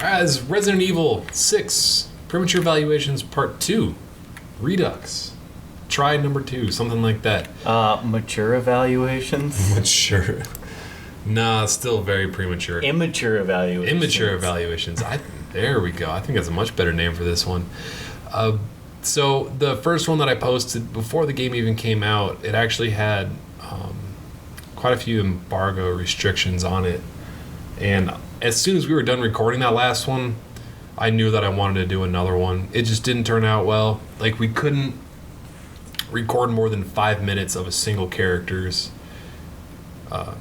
as Resident Evil 6 Premature Evaluations Part 2 Redux. Try number 2, something like that. Mature evaluations? Mature. Nah, still very premature. Immature evaluations. Immature evaluations. There we go. I think that's a much better name for this one. So the first one that I posted before the game even came out, it actually had quite a few embargo restrictions on it. And as soon as we were done recording that last one, I knew that I wanted to do another one. It just didn't turn out well. Like, we couldn't record more than 5 minutes of a single character's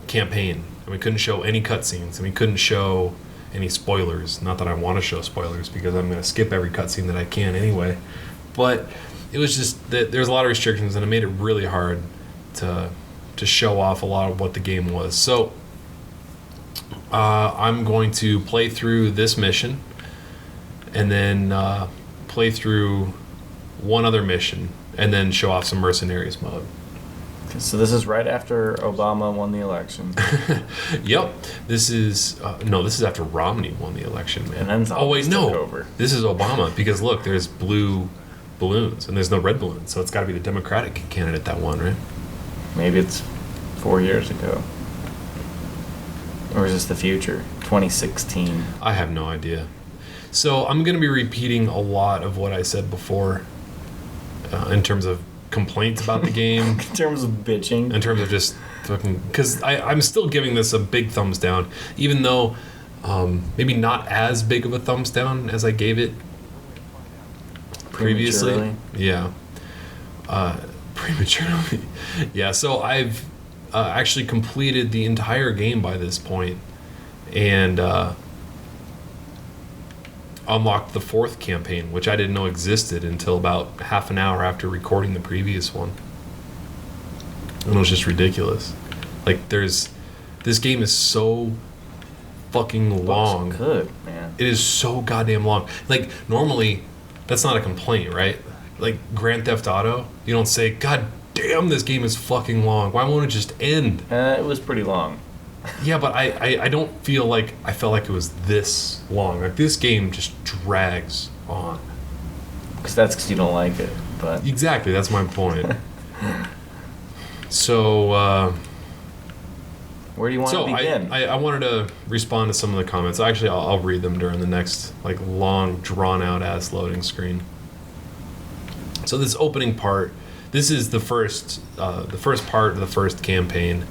campaign. And we couldn't show any cutscenes, and we couldn't show any spoilers. Not that I want to show spoilers, because I'm going to skip every cutscene that I can anyway. But it was just that there's a lot of restrictions, and it made it really hard to show off a lot of what the game was. So I'm going to play through this mission, and then play through one other mission, and then show off some mercenaries mode. So this is right after Obama won the election. Yep. This is after Romney won the election, man. And then over. This is Obama, because look, there's blue balloons and there's no red balloons, so it's got to be the Democratic candidate that won, right? Maybe it's 4 years ago. Or is this the future? 2016. I have no idea. So I'm going to be repeating a lot of what I said before in terms of complaints about the game. In terms of bitching. In terms of just fucking... Because I'm still giving this a big thumbs down, even though maybe not as big of a thumbs down as I gave it previously. Yeah. Prematurely. Yeah, so I've actually completed the entire game by this point, and unlocked the 4th campaign, which I didn't know existed until about half an hour after recording the previous one. And it was just ridiculous. Like, this game is so fucking long. Looks good, man. It is so goddamn long. Like, normally, that's not a complaint, right? Like, Grand Theft Auto, you don't say, God damn, this game is fucking long. Why won't it just end? It was pretty long. Yeah, but I don't feel like I felt like it was this long. Like, this game just drags on. Because you don't like it, but... Exactly, that's my point. So, where do you want to begin? I wanted to respond to some of the comments. Actually, I'll read them during the next, like, long, drawn-out-ass loading screen. So this opening part, this is the first part of the first campaign.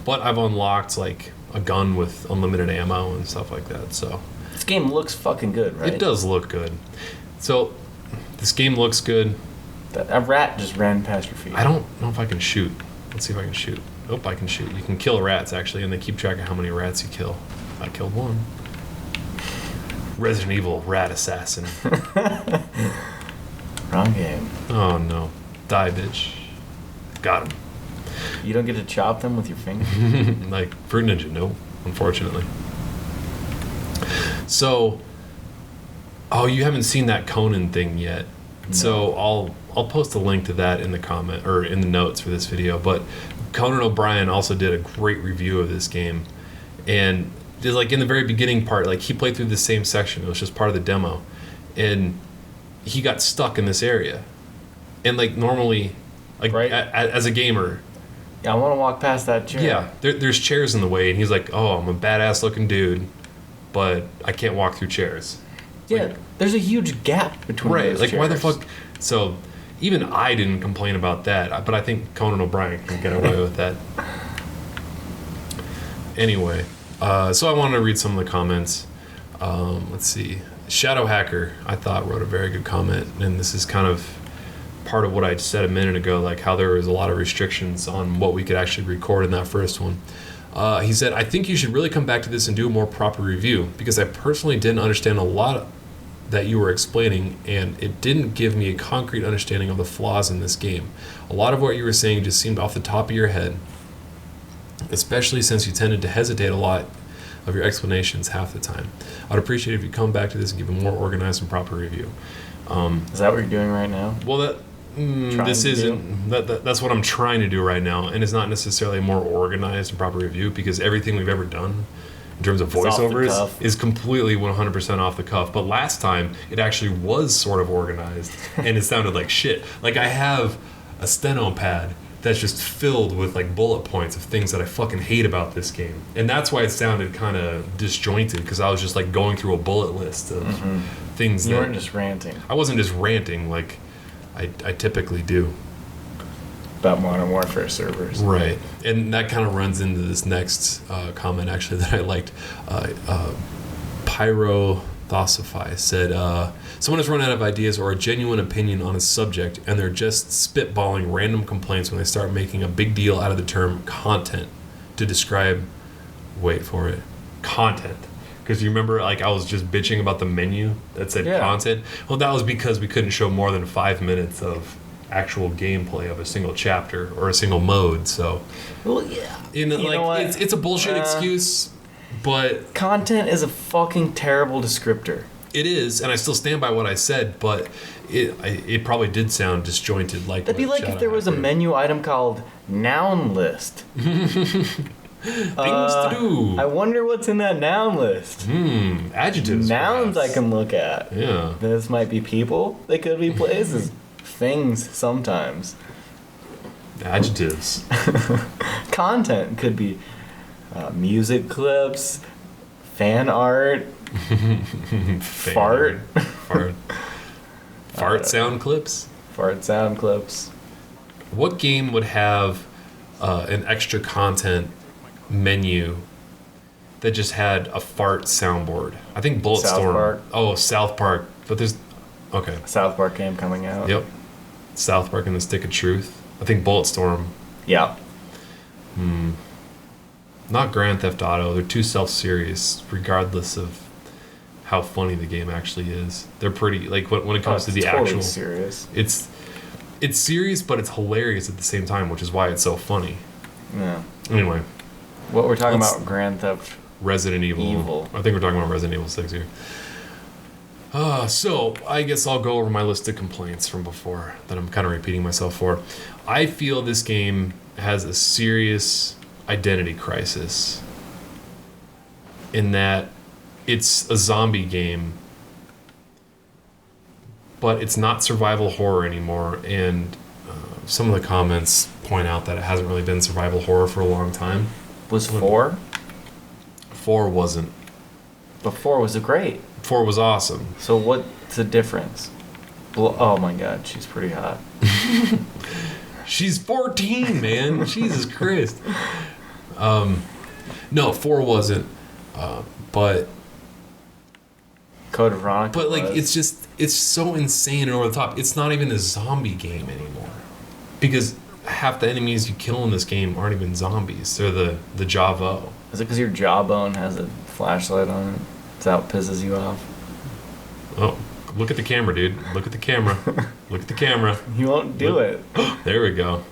But I've unlocked, like, a gun with unlimited ammo and stuff like that, so... This game looks fucking good, right? It does look good. So, this game looks good. A rat just ran past your feet. I don't know if I can shoot. Let's see if I can shoot. Oh, I can shoot. You can kill rats, actually, and they keep track of how many rats you kill. I killed one. Resident Evil Rat Assassin. Wrong game. Oh, no. Die, bitch. Got him. You don't get to chop them with your finger? Like Fruit Ninja, no, unfortunately. So, you haven't seen that Conan thing yet. No. So I'll post a link to that in the comment or in the notes for this video. But Conan O'Brien also did a great review of this game, and did, like, in the very beginning part, like, he played through the same section. It was just part of the demo, and he got stuck in this area. And, like, normally, like, right. As a gamer. Yeah, I want to walk past that chair. Yeah, there's chairs in the way, and he's like, oh, I'm a badass looking dude, but I can't walk through chairs. Yeah, like, there's a huge gap between those like, chairs. why the fuck? So, even I didn't complain about that, but I think Conan O'Brien can get away with that. Anyway, so I wanted to read some of the comments. Let's see. Shadow Hacker, I thought, wrote a very good comment, and this is kind of part of what I said a minute ago, like how there was a lot of restrictions on what we could actually record in that first one. He said, I think you should really come back to this and do a more proper review, because I personally didn't understand a lot that you were explaining, and it didn't give me a concrete understanding of the flaws in this game. A lot of what you were saying just seemed off the top of your head, especially since you tended to hesitate a lot of your explanations half the time. I'd appreciate if you come back to this and give a more organized and proper review. Is that what you're doing right now? Well, this isn't. That's what I'm trying to do right now, and it's not necessarily a more organized and proper review, because everything we've ever done in terms of It's off the voiceovers cuff. is completely 100% off the cuff. But last time it actually was sort of organized and it sounded like shit. Like I have a steno pad that's just filled with like bullet points of things that I fucking hate about this game. And that's why it sounded kind of disjointed, because I was just like going through a bullet list of things You that weren't just ranting I wasn't just ranting like I typically do. about Modern Warfare servers. Right. And that kind of runs into this next comment, actually, that I liked. Pyrothosify said, someone has run out of ideas or a genuine opinion on a subject, and they're just spitballing random complaints when they start making a big deal out of the term content to describe, wait for it, content. Because you remember, like, I was just bitching about the menu that said Yeah. content? Well, that was because we couldn't show more than 5 minutes of actual gameplay of a single chapter or a single mode. So, Well, yeah. you know, know what? it's a bullshit excuse, but Content is a fucking terrible descriptor. it is, and I still stand by what I said. But it probably did sound disjointed. Like That'd be what like if Shadow there was a Hacker. menu item called noun list. Things to do. I wonder what's in that noun list. Adjectives. Nouns perhaps. I can look at. Yeah. This might be people. They could be places. Things sometimes. Adjectives. Content could be music clips, fan art, fart, Fart. Fart sound clips. fart sound clips. What game would have an extra content menu that just had a fart soundboard? I think South Bulletstorm. Park. Oh, South Park. But there's okay. South Park game coming out. Yep. South Park and the Stick of Truth. I think Bulletstorm. Yeah. Not Grand Theft Auto. They're too self-serious, regardless of how funny the game actually is. They're pretty like when it comes to the totally actual. serious. It's serious, but it's hilarious at the same time, which is why it's so funny. Yeah. Anyway, What we're talking Let's- about, Grand Theft. Resident Evil. Evil. I think we're talking about Resident Evil 6 here. So I guess I'll go over my list of complaints from before that I'm kind of repeating myself for. I feel this game has a serious identity crisis in that it's a zombie game, but it's not survival horror anymore. And some of the comments point out that it hasn't really been survival horror for a long time. Was 4? 4 wasn't. But 4 was great. 4 was awesome. So what's the difference? Oh my god, she's pretty hot. She's 14, man. Jesus Christ. No, 4 wasn't. But Code Veronica. like was. it's so insane and over the top. It's not even a zombie game anymore. Because half the enemies you kill in this game aren't even zombies. They're the Javo. Is it because your jawbone has a flashlight on it? Is that what pisses you off? Oh, look at the camera, dude. Look at the camera. Look at the camera. You won't do it. There we go.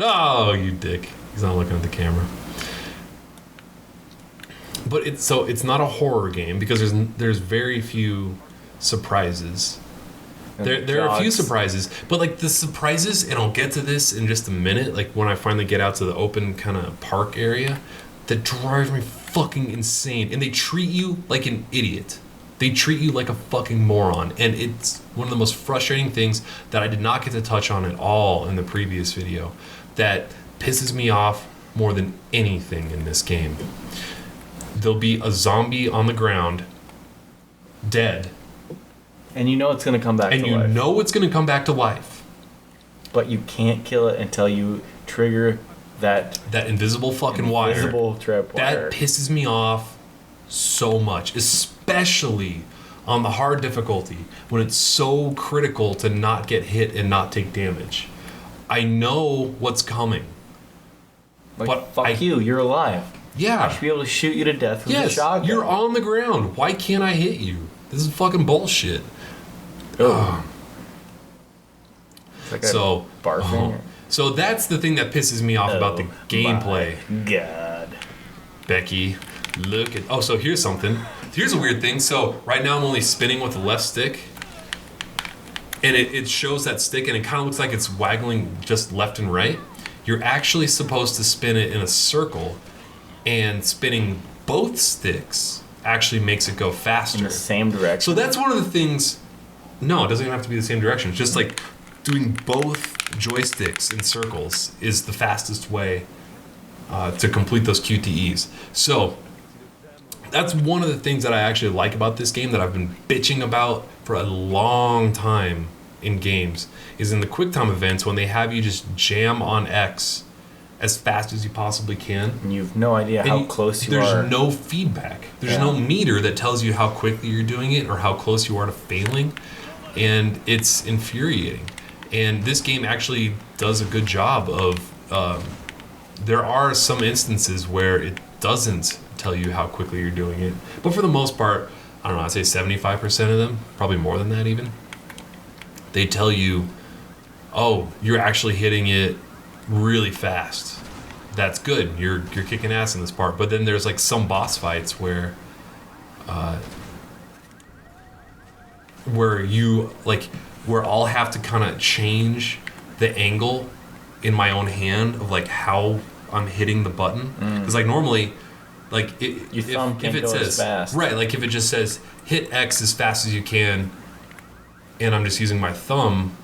Oh, you dick. He's not looking at the camera. But it's not a horror game because there's very few surprises. There are a few Dogs. surprises, but like the surprises, and I'll get to this in just a minute, like when I finally get out to the open kind of park area, that drives me fucking insane. And they treat you like an idiot. They treat you like a fucking moron. And it's one of the most frustrating things that I did not get to touch on at all in the previous video that pisses me off more than anything in this game. There'll be a zombie on the ground, dead, And you know it's gonna come back and to you life. know it's going to come back to life. But you can't kill it until you trigger that That invisible fucking wire. invisible trip wire. That pisses me off so much, especially on the hard difficulty when it's so critical to not get hit and not take damage. I know what's coming. Like, but fuck you, you're alive. I Yeah. should be able to shoot you to death with a Yes, shotgun. you're on the ground. Why can't I hit you? This is fucking bullshit. Ugh. It's like So, barfing. so that's the thing that pisses me off about the gameplay. My God. Becky, look at. Oh, so here's something. Here's a weird thing. So right now I'm only spinning with the left stick, and it shows that stick, and it kind of looks like it's waggling just left and right. You're actually supposed to spin it in a circle, and spinning both sticks actually makes it go In faster. the same direction. So that's one of the things. No, it doesn't even have to be the same direction. It's just like doing both joysticks in circles is the fastest way to complete those QTEs. So that's one of the things that I actually like about this game that I've been bitching about for a long time in games is in the QuickTime events when they have you just jam on X as fast as you possibly can. And you have no idea how close you there's are. There's no feedback. There's Yeah. no meter that tells you how quickly you're doing it or how close you are to failing. And it's infuriating. And this game actually does a good job of... there are some instances where it doesn't tell you how quickly you're doing it. But for the most part, I don't know, I'd say 75% of them, probably more than that even, they tell you, oh, you're actually hitting it really fast. That's good. You're kicking ass in this part. But then there's like some boss fights where where I'll have to kind of change the angle in my own hand of like how I'm hitting the button. Because like normally, like Your thumb can't it go as says fast. right, like if it just says hit X as fast as you can, and I'm just using my thumb,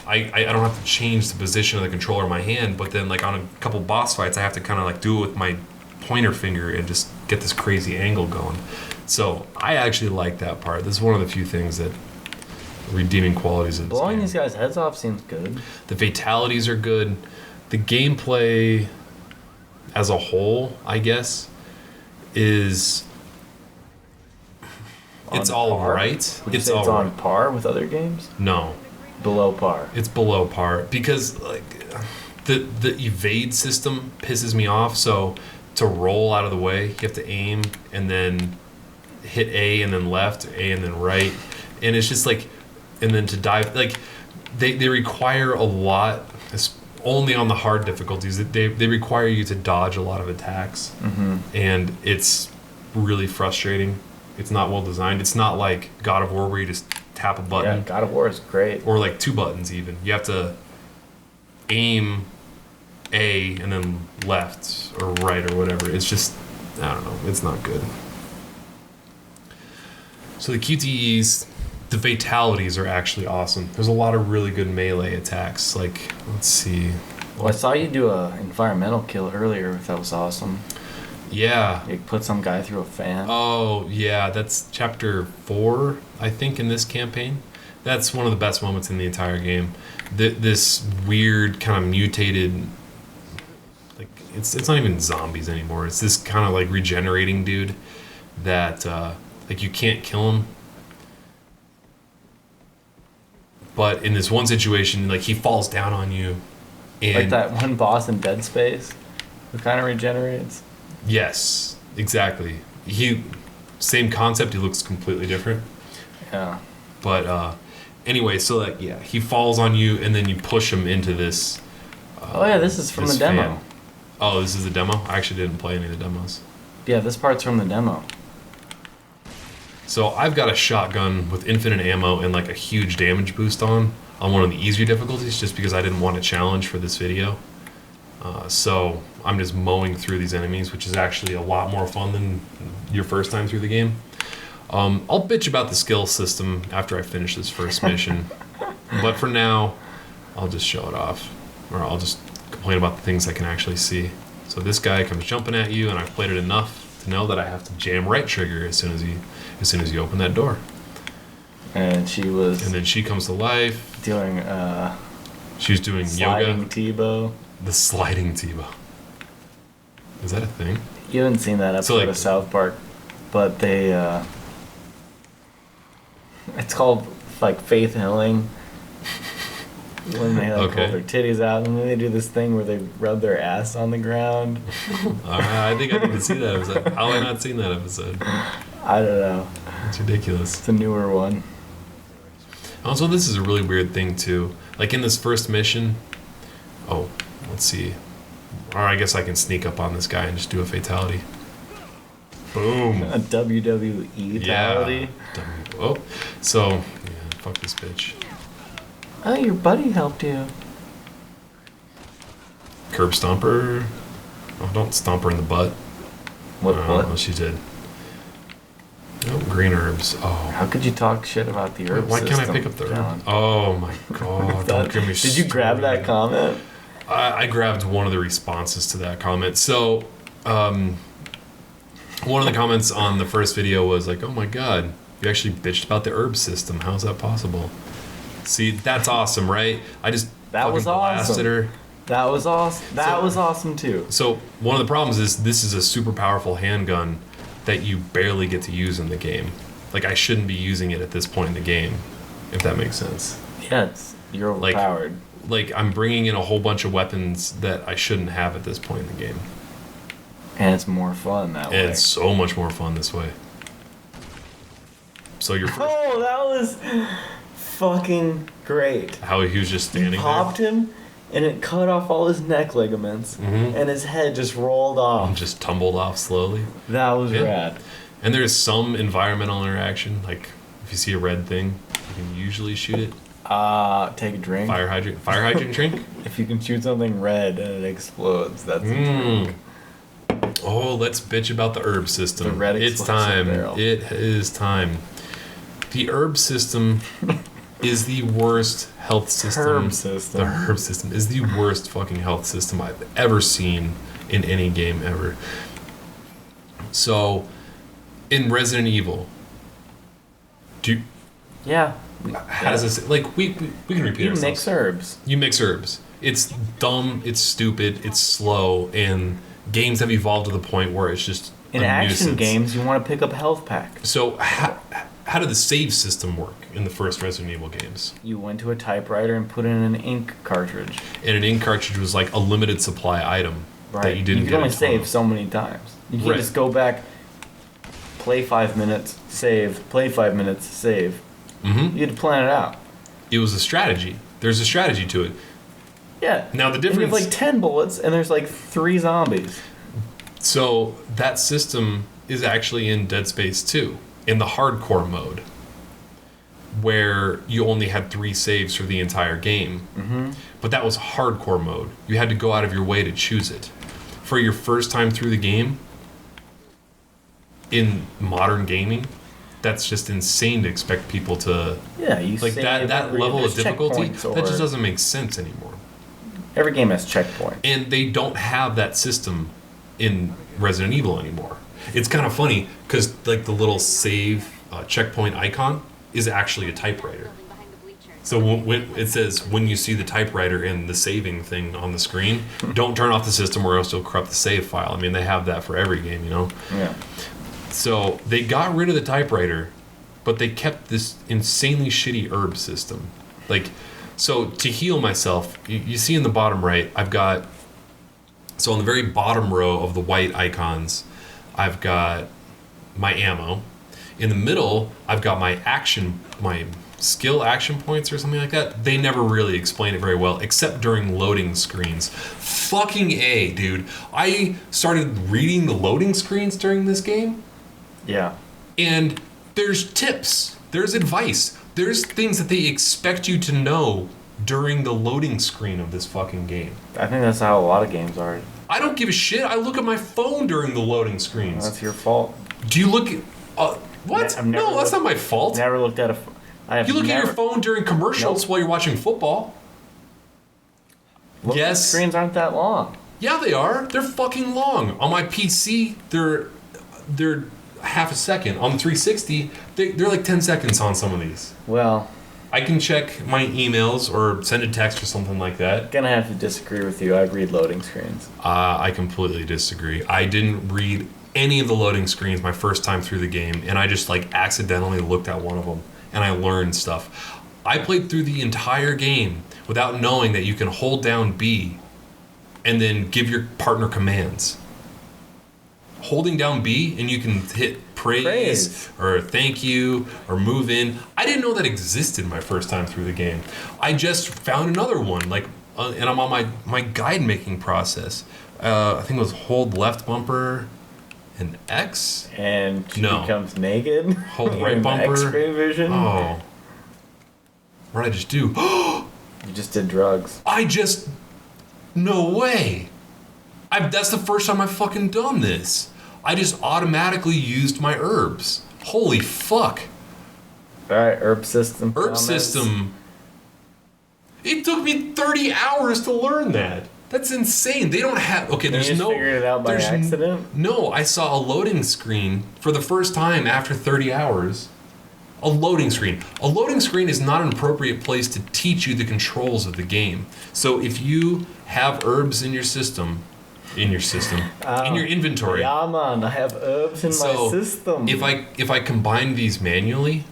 I don't have to change the position of the controller in my hand. But then like on a couple boss fights, I have to kind of like do it with my pointer finger and just get this crazy angle going. So I actually like that part. This is one of the few things that redeeming qualities of this Blowing game. these guys' heads off seems good. The fatalities are good. The gameplay as a whole, I guess, is it's On all par? right. Would you It's say it's all on right. par with other games? No, Below par. it's below par because like the evade system pisses me off. So to roll out of the way, you have to aim and then hit A and then left, A and then right, and it's just like, and then to dive, like they require a lot. Only on the hard difficulties, they require you to dodge a lot of attacks, and it's really frustrating. It's not well designed. It's not like God of War where you just tap a Yeah, button, God of War is great. or like 2 buttons even. You have to aim A and then left or right or whatever. It's just, I don't know. It's not good. So the QTEs, the fatalities are actually awesome. There's a lot of really good melee attacks. Like, let's see. Well, I saw you do a environmental kill earlier. That was awesome. Yeah. You put some guy through a fan. Oh, yeah. That's chapter 4, I think, in this campaign. That's one of the best moments in the entire game. This weird kind of mutated, like it's not even zombies anymore. It's this kind of like regenerating dude that like you can't kill him. But in this one situation, like he falls down on you, and Like that one boss in Dead Space who kind of regenerates. yes, exactly. Same concept. He looks completely different. Yeah. But anyway, so like yeah, he falls on you, and then you push him into this. Oh yeah, this is from the demo. fan. Oh, this is the demo. I actually didn't play any of the demos. Yeah, this part's from the demo. So I've got a shotgun with infinite ammo and like a huge damage boost on one of the easier difficulties, just because I didn't want a challenge for this video. So I'm just mowing through these enemies, which is actually a lot more fun than your first time through the game. I'll bitch about the skill system after I finish this first mission, but for now, I'll just show it off, or I'll just complain about the things I can actually see. So this guy comes jumping at you, and I've played it enough to know that I have to jam right trigger as soon as you open that door. And she was And then she comes to life. doing She was doing sliding yoga. T-bow. The sliding T-bow. Is that a thing? You haven't seen that episode like- of South Park, but they it's called like faith healing. When they like Okay. hold their titties out, and then they do this thing where they rub their ass on the ground. I think I need to see that episode. How have I not seen that episode? I don't know. It's ridiculous. It's a newer one. Also, this is a really weird thing too. Like in this first mission, oh, let's see. Or I guess I can sneak up on this guy and just do a fatality. Boom. A WWE fatality. Yeah. Oh, so yeah, fuck this bitch. Oh, your buddy helped you. Curb stomper. Oh, don't stomp her in the butt. What? She did. Oh, green herbs. Oh. How could you talk shit about the herb Why can't I system, pick up the John? herb? Oh my god! Don't give me. Did you grab that started. comment? I grabbed one of the responses to that comment. So, one of the comments on the first video was like, "Oh my god, you actually bitched about the herb system. How's that possible?" See, that's awesome, right? I just That was fucking blasted awesome. her. That was awesome. That was awesome too. So one of the problems is this is a super powerful handgun that you barely get to use in the game. Like I shouldn't be using it at this point in the game, if that makes sense. Yeah, you're Like- overpowered. Like I'm bringing in a whole bunch of weapons that I shouldn't have at this point in the game. And it's more fun that way. And it's so much more fun this way. So your first, Oh, that was fucking great. how he was just You standing popped him, and it cut off all his neck ligaments, Mhm. and his head just rolled there and off. just tumbled off slowly. That was Yeah. rad. And there's some environmental interaction, like if you see a red thing, you can usually shoot it. Take a drink. Fire hydrant drink. If you can shoot something red and it explodes, that's a drink. Oh, let's bitch about the herb system. The red It's explosive time. barrel. It is time. The herb system is the worst health system. Herb system. The herb system is the worst fucking health system I've ever seen in any game ever. So, in Resident Evil, Yeah. how does this like we can repeat You ourselves. mix herbs. You mix herbs. It's dumb, it's stupid, it's slow, and games have evolved to the point where it's just In a action nuisance. games, you want to pick up a health pack. So how did the save system work in the first Resident Evil games? You went to a typewriter and put in an ink cartridge. And an ink cartridge was like a limited supply item that you didn't You get can only a ton save of. so many times. You can't Right. just go back, play 5 minutes, save, play 5 minutes, save. Mhm. You had to plan it out. It was a strategy. There's a strategy to it. Yeah. Now the And you have difference. like 10 bullets, and there's like 3 zombies. So that system is actually in Dead Space 2 in the hardcore mode, where you only had 3 saves for the entire game. Mm-hmm. But that was hardcore mode. You had to go out of your way to choose it. For your first time through the game, in modern gaming, that's just insane to expect people to Yeah, you like save that every- level of there's difficulty. checkpoints That just or- doesn't make sense anymore. Every game has checkpoints. And they don't have that system in Resident Evil anymore. It's kind of funny because like the little save checkpoint icon is actually a typewriter. So when it says when you see the typewriter and the saving thing on the screen, don't turn off the system or else you'll corrupt the save file. I mean, they have that for every game, you know. Yeah. So they got rid of the typewriter, but they kept this insanely shitty herb system. Like, so to heal myself, you see in the bottom right, I've got. So on the very bottom row of the white icons, I've got my ammo. In the middle, I've got my skill action points or something like that. They never really explain it very well, except during loading screens. Fucking A, dude. I started reading the loading screens during this game, Yeah. and there's tips, there's advice, there's things that they expect you to know during the loading screen of this fucking game. I think that's how a lot of games are. I don't give a shit. I look at my phone during the loading screens. That's your fault. Do you look at... what? I've never No, that's looked- not my fault. Never looked at a. I have You look never, at your phone during commercials Nope. while you're watching football. Loading Yes. Screens aren't that long. Yeah, they are. They're fucking long. On my PC, they're half a second. On the 360, they're like 10 seconds on some of these. Well, I can check my emails or send a text or something like that. gonna have to disagree with you. I read loading screens. I completely disagree. I didn't read any of the loading screens my first time through the game, and I just like accidentally looked at one of them, and I learned stuff. I played through the entire game without knowing that you can hold down B and then give your partner commands. Holding down B and you can hit praise or thank you or move in. I didn't know that existed my first time through the game. I just found another one, like, and I'm on my guide making process. I think it was hold left bumper and X. And she No. becomes naked. Hold right in bumper. X-ray vision. Oh, what did I just do? You just did drugs. No way. That's the first time I've fucking done this. I just automatically used my herbs. Holy fuck. Alright, herb system. Herb comments. system. It took me 30 hours to learn that. That's insane. They don't have. Okay, You there's just no. figured it out by there's accident? No, I saw a loading screen for the first time after 30 hours. A loading screen. A loading screen is not an appropriate place to teach you the controls of the game. So if you have herbs in your system, in your inventory. Yeah, man, I have herbs in my system. If I combine these manually,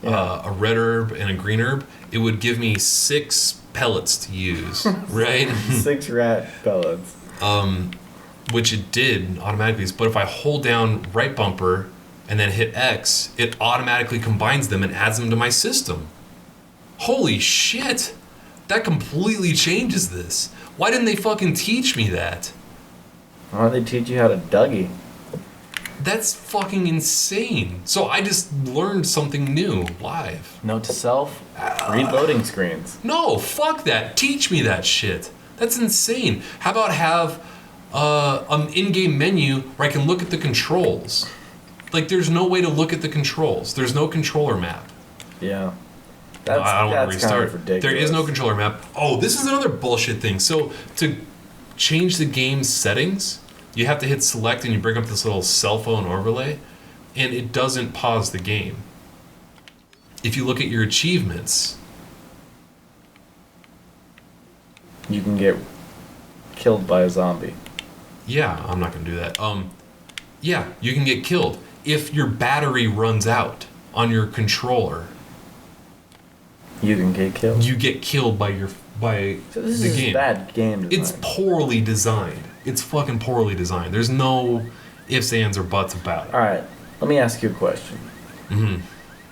a red herb and a green herb, it would give me 6 pellets to use, right? 6 rat pellets. Which it did automatically. But if I hold down right bumper and then hit X, it automatically combines them and adds them to my system. Holy shit! That completely changes this. Why didn't they fucking teach me that? Why don't they teach you how to Dougie? That's fucking insane. So I just learned something new live. Note to self, read loading screens. No, fuck that. Teach me that shit. That's insane. How about have an in-game menu where I can look at the controls? Like, there's no way to look at the controls. There's no controller map. Yeah. I don't want to That's restart. kind of ridiculous. There is no controller map. Oh, this is another bullshit thing. So to change the game's settings, you have to hit select and you bring up this little cell phone overlay, and it doesn't pause the game. If you look at your achievements, You can get killed by a zombie. yeah, I'm not gonna do that. Yeah, you can get killed if your battery runs out on your controller. You can get killed. You get killed by So this the is game. bad game design. It's poorly designed. It's fucking poorly designed. There's no ifs, ands, or buts about it. All right, let me ask you a question.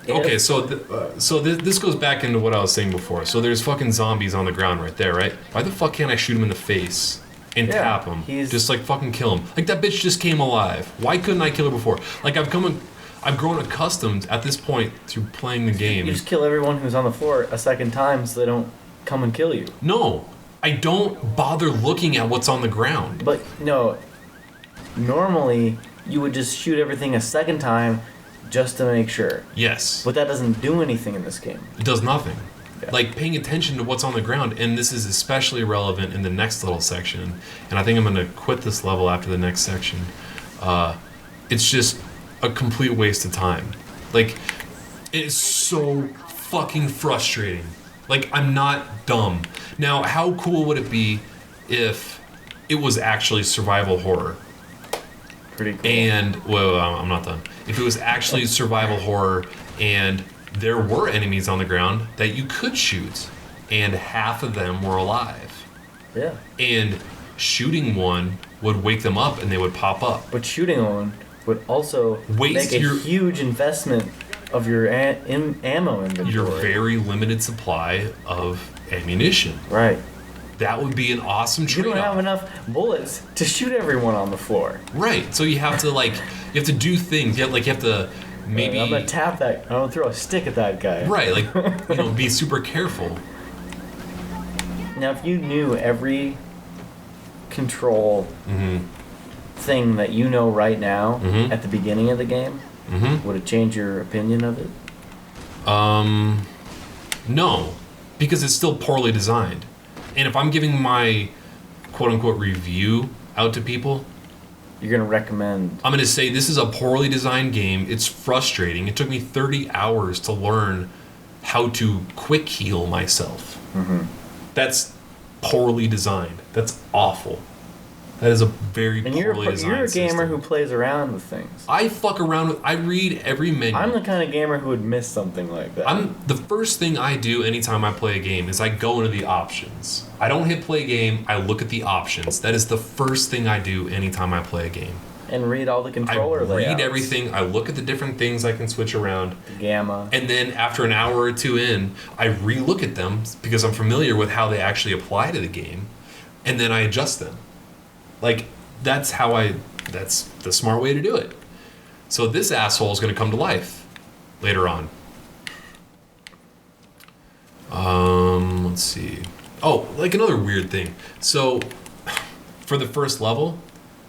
Okay, If- so this goes back into what I was saying before. So there's fucking zombies on the ground right there, right? Why the fuck can't I shoot him in the face and Yeah, tap him? he's- Just like fucking kill him. Like that bitch just came alive. Why couldn't I kill her before? Like I've grown accustomed at this point to playing the game. You just kill everyone who's on the floor a second time so they don't come and kill you. No, I don't bother looking at what's on the ground. But no, normally you would just shoot everything a second time just to make sure. Yes. But that doesn't do anything in this game. It does nothing. Yeah. Like paying attention to what's on the ground, and this is especially relevant in the next little section. And I think I'm going to quit this level after the next section. It's just a complete waste of time. Like, it is so fucking frustrating. Like, I'm not dumb. Now, how cool would it be if it was actually survival horror? Pretty cool. And well, I'm not done. If it was actually survival horror and there were enemies on the ground that you could shoot and half of them were alive, Yeah. and shooting one would wake them up and they would pop up. But shooting one would also Waste make a your- huge investment of your ammo inventory. Your very limited supply of ammunition. Right. That would be an awesome You don't have trade-off. enough bullets to shoot everyone on the floor. Right. So you have to you have to do things. You have to maybe I'm gonna tap that. I'm gonna throw a stick at that guy. right, be super careful. Now, if you knew every control thing that you know right now Mhm. at the beginning of the game, would it change your opinion of it? No, because it's still poorly designed. And if I'm giving my quote unquote review out to people, You're gonna recommend. I'm going to say this is a poorly designed game. It's frustrating. It took me 30 hours to learn how to quick heal myself. That's poorly designed. That's awful. That is a very And you're poorly designed a gamer system. who plays around with things. I fuck around with. I read every menu. I'm the kind of gamer who would miss something like that. I'm the first thing I do anytime I play a game is I go into the options. I don't hit play game, I look at the options. That is the first thing I do anytime I play a game. and read all the I controller read layouts. everything, I look at the different things I can switch around, Gamma. and then after an hour or two in, I re-look at them because I'm familiar with how they actually apply to the game, and then I adjust them. That's the smart way to do it. So this asshole is going to come to life later on. Let's see. Oh, another weird thing. So, for the first level,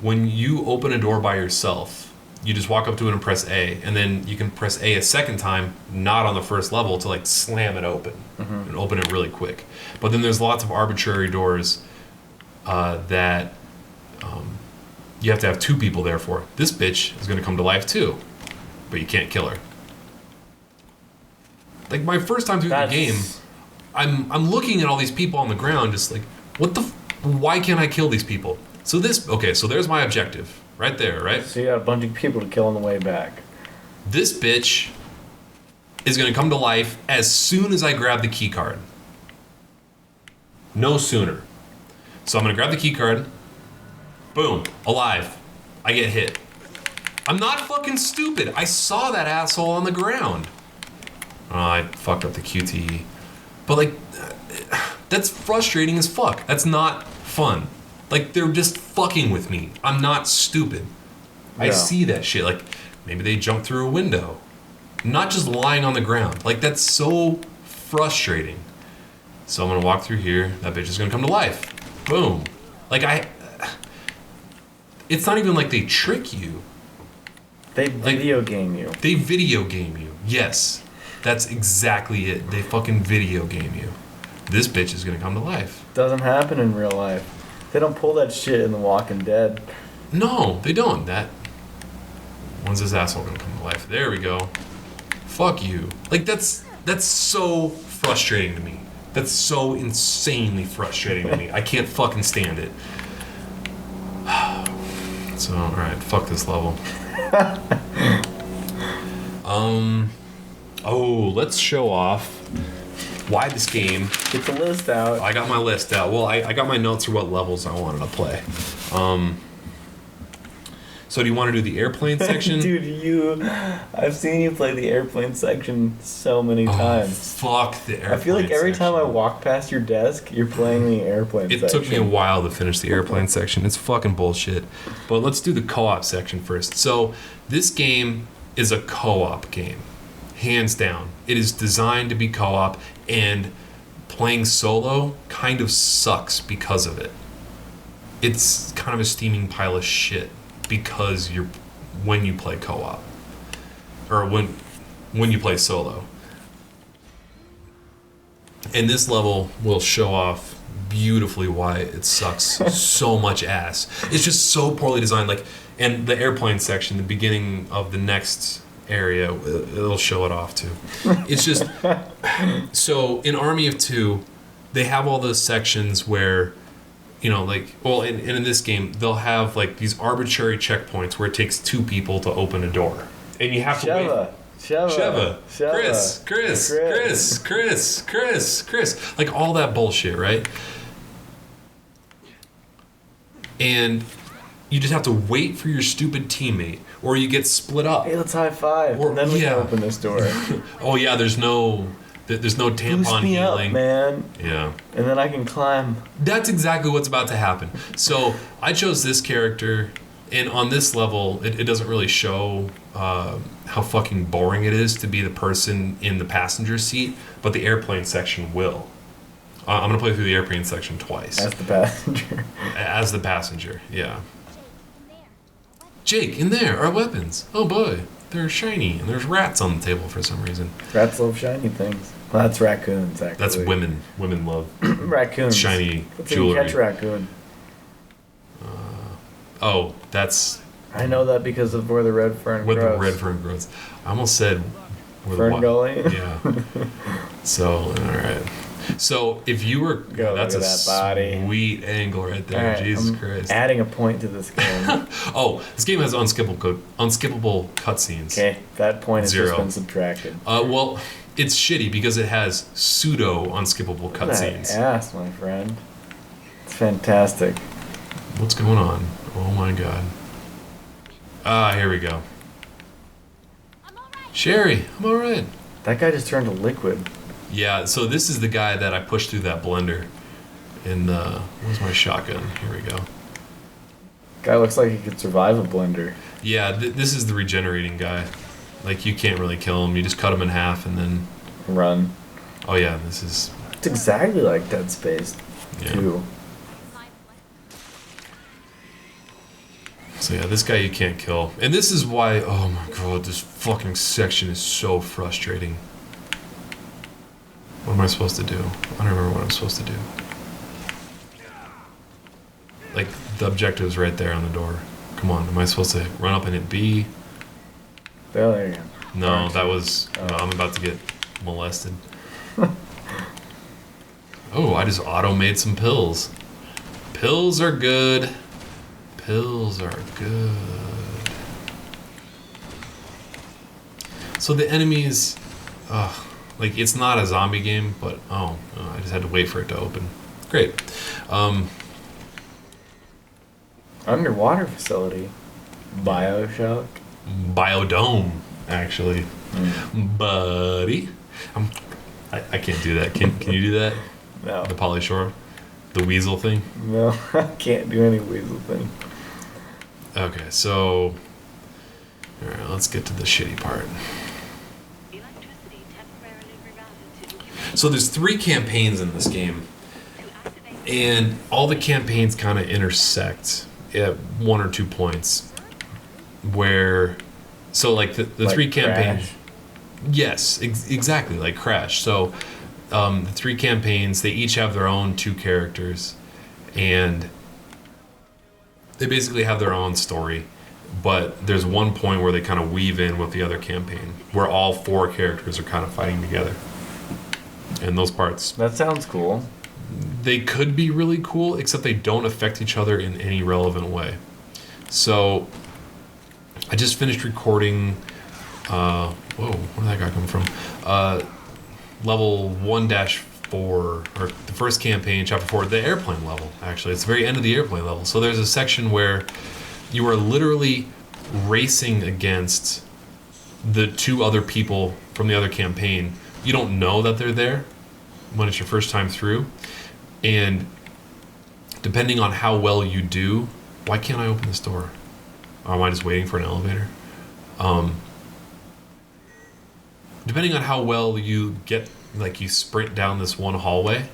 when you open a door by yourself, you just walk up to it and press A, and then you can press A a second time, not on the first level, to like slam it open and open it really quick. But then there's lots of arbitrary doors that you have to have 2 people there for. This bitch is gonna come to life too, but you can't kill her. Like my first time through the game, I'm looking at all these people on the ground, just like, why can't I kill these people? So there's my objective right there, right? So you got a bunch of people to kill on the way back. This bitch is gonna come to life as soon as I grab the key card. No sooner. So I'm gonna grab the key card. Boom, alive. I get hit. I'm not fucking stupid. I saw that asshole on the ground. Oh, I fucked up the QTE. But like, that's frustrating as fuck. That's not fun. Like, they're just fucking with me. I'm not stupid. I Yeah. see that shit. Like, maybe they jump through a window. Not just lying on the ground. Like, that's so frustrating. So I'm gonna walk through here. That bitch is gonna come to life. Boom. Like, it's not even like they trick you. They video game you. They video game you. Yes. That's exactly it. They fucking video game you. This bitch is gonna come to life. Doesn't happen in real life. They don't pull that shit in The Walking Dead. No, they don't. When's this asshole gonna come to life? There we go. Fuck you. Like, that's so frustrating to me. That's so insanely frustrating to me. I can't fucking stand it. So, alright, fuck this level. Let's show off why this game. Get the list out. I got my list out. Well, I got my notes for what levels I wanted to play. So do you want to do the airplane section? Dude, I've seen you play the airplane section so many times. Fuck the airplane I feel like every time I section. walk past your desk, you're playing the airplane It section. took me a while to finish the airplane section. It's fucking bullshit. But let's do the co-op section first. So this game is a co-op game. Hands down. It is designed to be co-op, and playing solo kind of sucks because of it. It's kind of a steaming pile of shit because when you play co-op, or when you play solo. And this level will show off beautifully why it sucks so much ass. It's just so poorly designed. Like, and the airplane section, the beginning of the next area, it'll show it off too. It's just so in Army of Two, they have all those sections where, and in this game, they'll have like these arbitrary checkpoints where it takes 2 people to open a door, and you have to wait. Sheva, Chris, like all that bullshit, right? And you just have to wait for your stupid teammate, or you get split up. Hey, let's high five, and then we can open this door. Oh yeah, there's no tampon Boost me healing. up, man. Yeah. And then I can climb. That's exactly what's about to happen. So I chose this character, and on this level, it doesn't really show how fucking boring it is to be the person in the passenger seat, but the airplane section will. I'm gonna play through the airplane section twice. As the passenger. As the passenger, yeah. Jake, in there are weapons. Oh boy, they're shiny, and there's rats on the table for some reason. Rats love shiny things. Well, that's raccoons, actually. That's women. Women love raccoons. shiny Let's jewelry. catch raccoon. Oh, that's I know that because of where the red fern where grows. the red fern grows. I almost said where Fern the Gully? Yeah. So, all right. So if you were, Go, that's a look at that body. sweet angle right there. All right, Jesus I'm Christ. adding a point to this game. Oh, this game has unskippable cutscenes. Okay, that point has 0. just been subtracted. Well, it's shitty because it has pseudo unskippable Look at cutscenes. that ass, my friend. It's fantastic. What's going on? Oh my god. Here we go. Sherry, I'm alright. That guy just turned to liquid. Yeah, so this is the guy that I pushed through that blender. And where's my shotgun? Here we go. Guy looks like he could survive a blender. Yeah, this is the regenerating guy. Like, you can't really kill him. You just cut him in half and then... Run. Oh yeah, this is... It's exactly like Dead Space Yeah. 2. So yeah, this guy you can't kill. And this is why, oh my god, this fucking section is so frustrating. What am I supposed to do? I don't remember what I'm supposed to do. Like, the objective's right there on the door. Come on, am I supposed to run up and hit B? There you go. No, that was... No, I'm about to get molested. Oh, I just auto-made some pills. Pills are good. Pills are good. So the enemies... like, it's not a zombie game, but... I just had to wait for it to open. Great. Underwater facility. Bioshock. Biodome, actually. Buddy. I can't do that. Can you do that? No. The Pauly Shore? The weasel thing? No, I can't do any weasel thing. Okay, so... Alright, let's get to the shitty part. So there's 3 campaigns in this game. And all the campaigns kind of intersect at 1 or 2 points. Where... So, like, the Like 3 campaigns... Crash? Yes, exactly, like Crash. So, the 3 campaigns, they each have their own 2 characters, and they basically have their own story. But there's one point where they kind of weave in with the other campaign, where all 4 characters are kind of fighting together. And those parts, That sounds cool. they could be really cool, except they don't affect each other in any relevant way. So, I just finished recording... whoa, where did that guy come from? Level 1-4, or the first campaign, chapter 4, the airplane level, actually. It's the very end of the airplane level. So there's a section where you are literally racing against the 2 other people from the other campaign. You don't know that they're there when it's your first time through. And depending on how well you do... Why can't I open this door? Or am I just waiting for an elevator? Depending on how well you get, like, you sprint down this one hallway,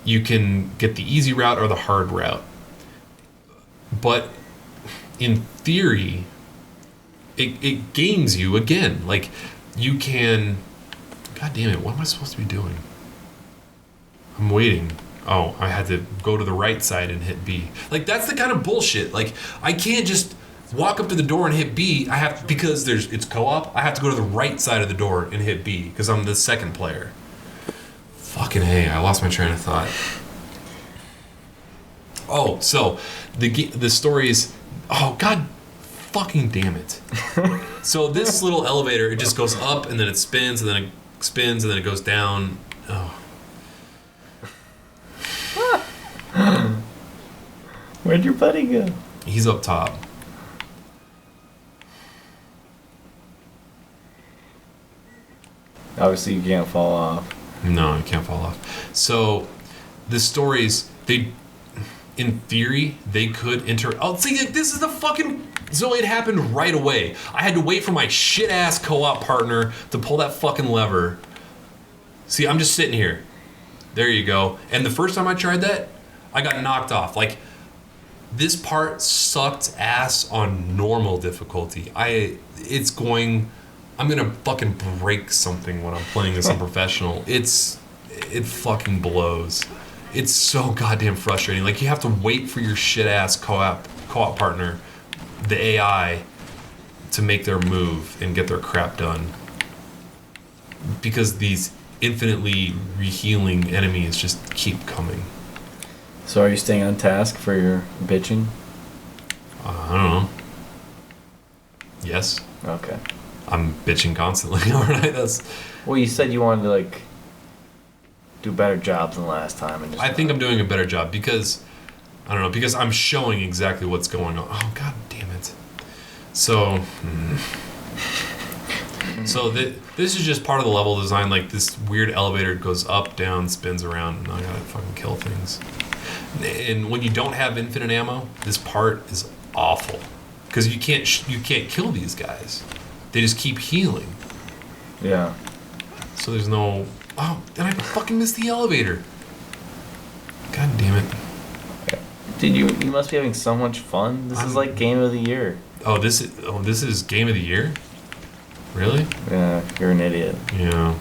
you can get the easy route or the hard route. But in theory, it games you again. Like, you can... God damn it, what am I supposed to be doing? I'm waiting. Oh, I had to go to the right side and hit B. Like, that's the kind of bullshit. Like, I can't just walk up to the door and hit B. I have, because it's co-op, I have to go to the right side of the door and hit B, because I'm the second player. Fucking A, I lost my train of thought. Oh, so, the story is... Oh, god fucking damn it. So this little elevator, it just goes up, and then it spins, and then it spins, and then it goes down. Oh. Where'd your buddy go? He's up top. Obviously, you can't fall off. No, you can't fall off. So, the stories, they, in theory, they could enter... Oh, see, this is the fucking... So it happened right away. I had to wait for my shit-ass co-op partner to pull that fucking lever. See, I'm just sitting here. There you go. And the first time I tried that, I got knocked off. Like, this part sucked ass on normal difficulty. I'm gonna fucking break something when I'm playing this on professional. It fucking blows. It's so goddamn frustrating. Like, you have to wait for your shit-ass co-op partner, the AI, to make their move and get their crap done. Because these infinitely rehealing enemies just keep coming. So are you staying on task for your bitching? I don't know. Yes. Okay. I'm bitching constantly, alright? Well, you said you wanted to, like, do better jobs than last time. And just I think I'm doing a better job because, I don't know, because I'm showing exactly what's going on. Oh, god damn it. So, this is just part of the level design. Like, this weird elevator goes up, down, spins around, and I gotta fucking kill things. And when you don't have infinite ammo, this part is awful. Because you can't kill these guys. They just keep healing. Yeah. So there's no... Oh, and I fucking missed the elevator. God damn it. Dude, you must be having so much fun. This is like game of the year. This is game of the year? Really? Yeah, you're an idiot. Yeah.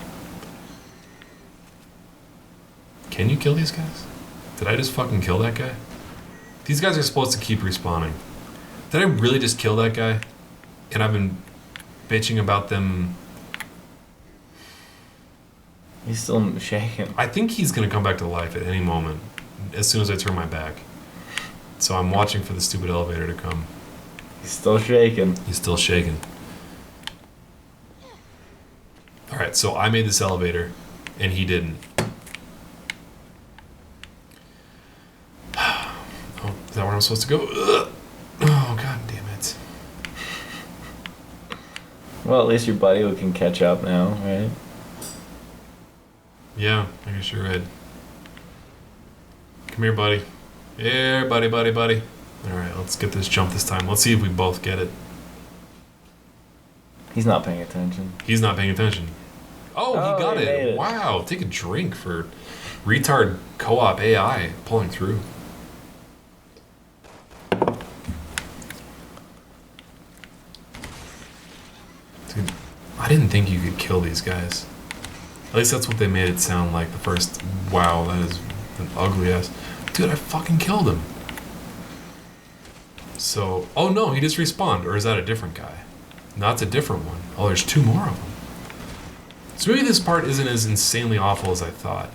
Can you kill these guys? Did I just fucking kill that guy? These guys are supposed to keep respawning. Did I really just kill that guy? And I've been bitching about them. He's still shaking. I think he's gonna come back to life at any moment, as soon as I turn my back. So I'm watching for the stupid elevator to come. He's still shaking. He's still shaking. Alright, so I made this elevator, and he didn't. Oh, is that where I'm supposed to go? Ugh. Oh, god damn it. Well, at least your buddy can catch up now, right? Yeah, I guess you're right. Come here, buddy. Here, buddy. Alright, let's get this jump this time. Let's see if we both get it. He's not paying attention. He's not paying attention. Oh, he got he made it. it. Wow, take a drink for retard co-op AI pulling through. Dude, I didn't think you could kill these guys. At least that's what they made it sound like the first. Wow, that is an ugly ass. Dude, I fucking killed him. So, oh no, he just respawned. Or is that a different guy? No, it's a different one. Oh, there's two more of them. So maybe this part isn't as insanely awful as I thought.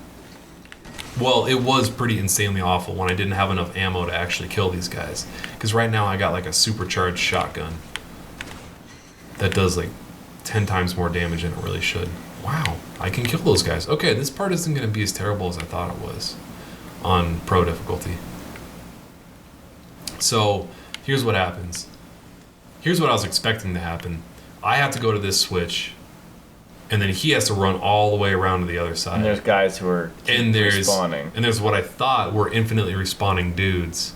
Well, it was pretty insanely awful when I didn't have enough ammo to actually kill these guys. Because right now I got like a supercharged shotgun that does like 10 times more damage than it really should. Wow, I can kill those guys. Okay, this part isn't going to be as terrible as I thought it was on pro difficulty. So, here's what happens. Here's what I was expecting to happen. I have to go to this switch, and then he has to run all the way around to the other side. And there's guys who are respawning. And there's what I thought were infinitely respawning dudes.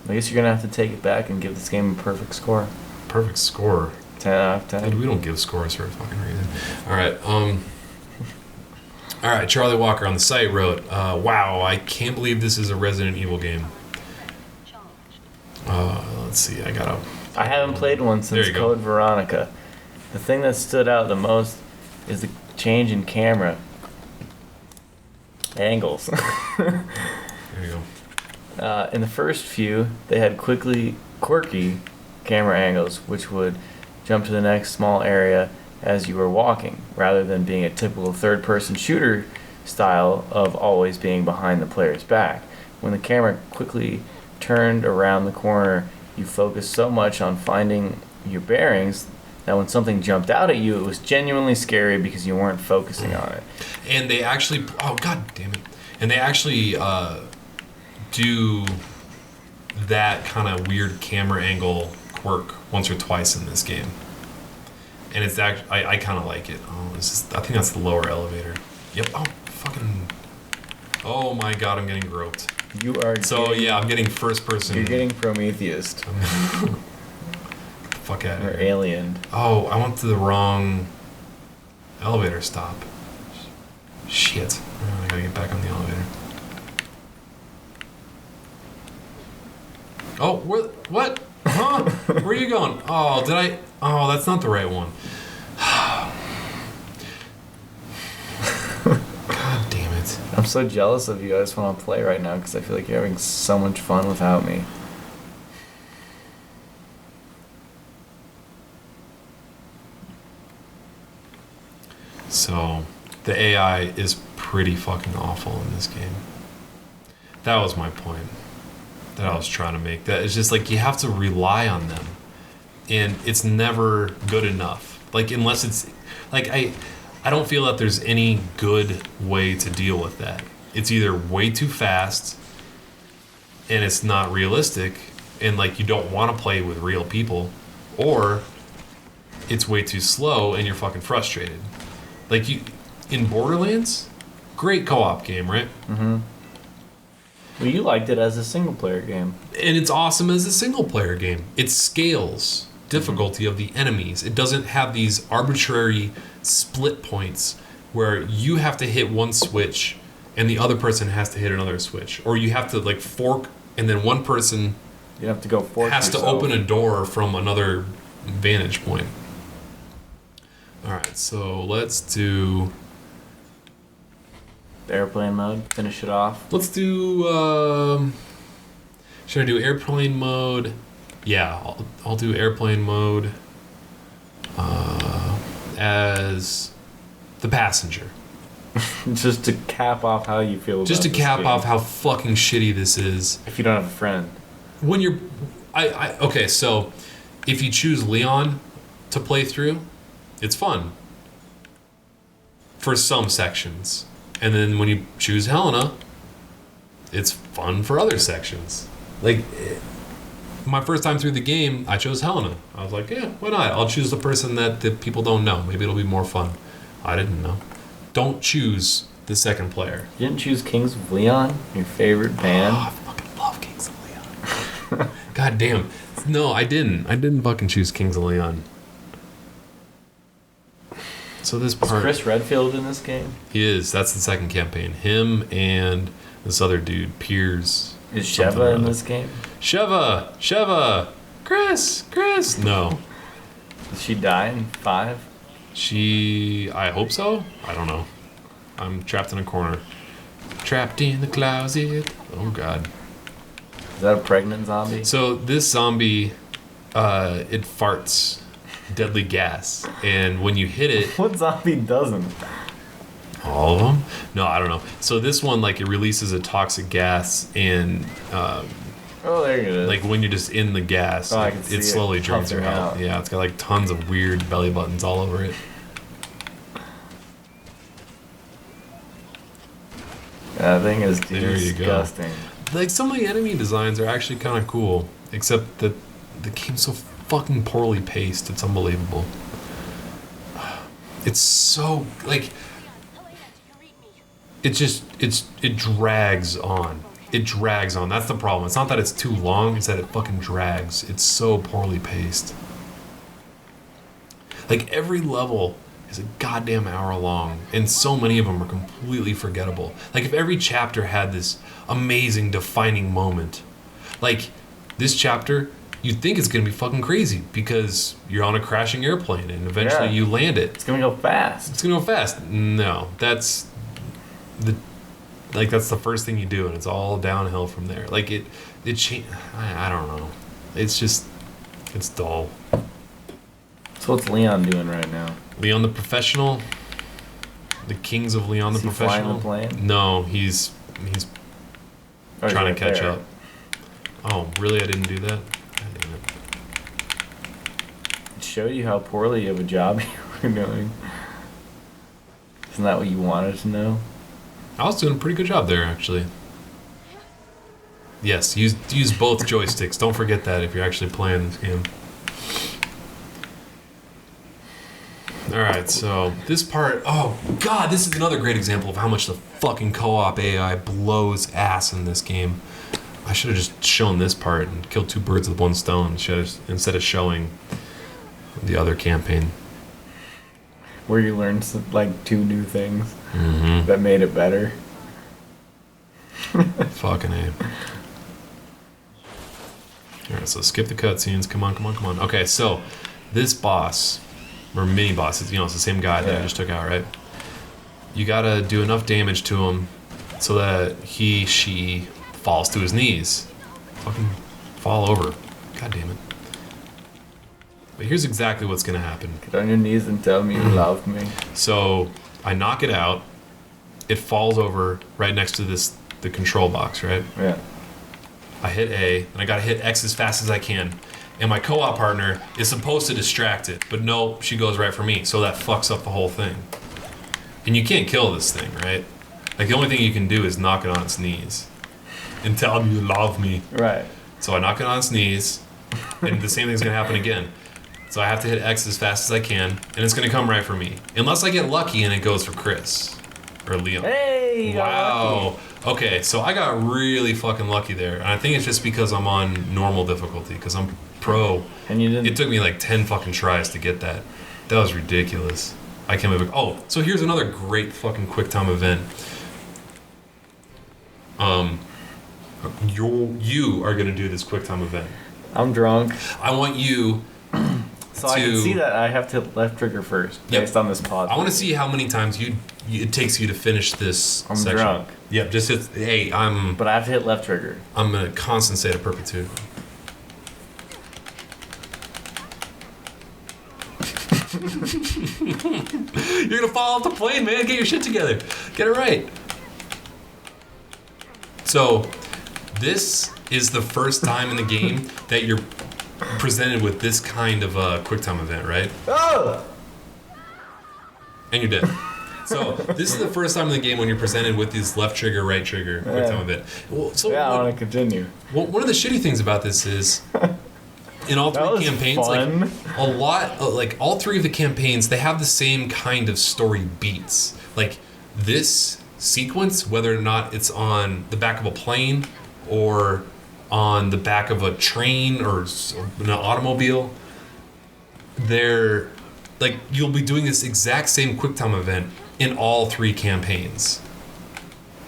I guess you're going to have to take it back and give this game a perfect score. Perfect score. 10 out of 10. Dude, we don't give scores for a fucking reason. Alright, Charlie Walker on the site wrote, wow, I can't believe this is a Resident Evil game. Let's see, I haven't played one since Code Veronica. The thing that stood out the most is the change in camera angles. There you go. In the first few, they had quirky camera angles, which would jump to the next small area as you were walking, rather than being a typical third-person shooter style of always being behind the player's back. When the camera quickly turned around the corner, you focused so much on finding your bearings that when something jumped out at you, it was genuinely scary because you weren't focusing on it. And they actually, oh god damn it, and they actually do that kind of weird camera angle quirk once or twice in this game. And it's actually, I kind of like it. Oh, I think that's the lower elevator. Yep, oh, fucking, oh my god, I'm getting groped. You are I'm getting first person. You're getting Prometheus. Fuck out of here. Or Alien. Oh, I went to the wrong elevator stop. Shit. Oh, I gotta get back on the elevator. Oh, what? Huh? Where are you going? Oh, oh, that's not the right one. God damn it. I'm so jealous of you. I just want to play right now because I feel like you're having so much fun without me. So, the AI is pretty fucking awful in this game. That was my point that I was trying to make. That it's just like you have to rely on them, and it's never good enough. Like unless it's like I don't feel that there's any good way to deal with that. It's either way too fast, and it's not realistic, and like you don't want to play with real people, or it's way too slow and you're fucking frustrated. Like in Borderlands, great co-op game, right? Mm-hmm. Well, you liked it as a single-player game. And it's awesome as a single-player game. It scales difficulty of the enemies. It doesn't have these arbitrary split points where you have to hit one switch and the other person has to hit another switch. Or you have to like fork and then one person You have to go forward. has to open a door from another vantage point. All right, so let's do airplane mode. Finish it off. let's do. Should I do airplane mode? Yeah, I'll do airplane mode as the passenger. Just to cap off how you feel. Just to about this cap game. off how fucking shitty this is. If you don't have a friend. When you're, okay, so if you choose Leon to play through, it's fun for some sections, and then when you choose Helena, it's fun for other sections. Like my first time through the game, I chose Helena. I was like, yeah, why not? I'll choose the person that the people don't know. Maybe it'll be more fun. I didn't know. Don't choose the second player. You didn't choose Kings of Leon, your favorite band. Oh, I fucking love Kings of Leon. God damn. No, I didn't. I didn't fucking choose Kings of Leon. So this Is part... Chris Redfield in this game? He is. That's the second campaign. Him and this other dude, Piers. Is something or Sheva in other. this game? Sheva! Chris! No. Did she die in 5? I hope so? I don't know. I'm trapped in a corner. Trapped in the closet. Oh, God. Is that a pregnant zombie? So this zombie, it farts deadly gas, and when you hit it, What zombie doesn't? all of them? No, I don't know. So this one, like, it releases a toxic gas, and Oh, there it is. like when you're just in the gas, Oh, I can see it it slowly drains you puffing out. out. Yeah, it's got like tons of weird belly buttons all over it. That thing is There you go. disgusting. Like some of the enemy designs are actually kind of cool, except that the game's so fucking poorly paced. It's unbelievable. It's so like it drags on. It drags on. That's the problem. It's not that it's too long, it's that it fucking drags. It's so poorly paced. Like every level is a goddamn hour long, and so many of them are completely forgettable. Like if every chapter had this amazing defining moment, like this chapter, you'd think it's gonna be fucking crazy because you're on a crashing airplane and eventually Yeah. you land it. It's gonna go fast. It's gonna go fast. No, that's the first thing you do, and it's all downhill from there. Like it I don't know. It's just, it's dull. So what's Leon doing right now? Leon the Professional, the Kings of Leon Is the he flying Professional. the plane? No, he's Or is trying he to catch there? up. Oh, really? I didn't do that? God damn it. It showed you how poorly of a job you were doing. Isn't that what you wanted to know? I was doing a pretty good job there, actually. Yes, use both joysticks. Don't forget that if you're actually playing this game. Alright, so this part... Oh, God, this is another great example of how much the fucking co-op AI blows ass in this game. I should have just shown this part and killed two birds with one stone instead of showing the other campaign. Where you learned like 2 new things Mm-hmm. that made it better. Fucking A. Alright, so skip the cutscenes. Come on. Okay, so this boss, or mini boss, it's the same guy that I Yeah. just took out, right? You gotta do enough damage to him so that she falls to his knees. Fucking fall over. God damn it. But here's exactly what's gonna happen. Get on your knees and tell me you love me. So I knock it out. It falls over right next to the control box, right? Yeah. I hit A, and I gotta hit X as fast as I can. And my co-op partner is supposed to distract it, but no, she goes right for me, so that fucks up the whole thing. And you can't kill this thing, right? Like, the only thing you can do is knock it on its knees and tell me you love me. Right. So I knock it on its knees, and the same thing's gonna happen again. So I have to hit X as fast as I can, and it's gonna come right for me. Unless I get lucky and it goes for Chris. Or Leon. Hey! you got Wow. lucky. Okay, so I got really fucking lucky there. And I think it's just because I'm on normal difficulty, because I'm pro. And you didn't. It took me like 10 fucking tries to get that. That was ridiculous. I can't believe it. Oh, so here's another great fucking QuickTime event. You are gonna do this quick time event. I'm drunk. I want you. So I can see that I have to hit left trigger first, Yep. based on this pause. I want to see how many times it takes you to finish this I'm section. drunk. Yep. Just hit. Hey, I'm But I have to hit left trigger. in a constant state of perpetuity. You're gonna fall off the plane, man. Get your shit together. Get it right. So, this is the first time in the game that you're presented with this kind of a QuickTime event, right? Oh! And you're dead. So, this is the first time in the game when you're presented with this left trigger, right trigger QuickTime event. Well, so Yeah, I what- want to continue. well, one of the shitty things about this is, in all That three was campaigns, fun. like a lot, like all three of the campaigns, they have the same kind of story beats. Like this sequence, whether or not it's on the back of a plane or on the back of a train or an automobile, they're like you'll be doing this exact same QuickTime event in all three campaigns.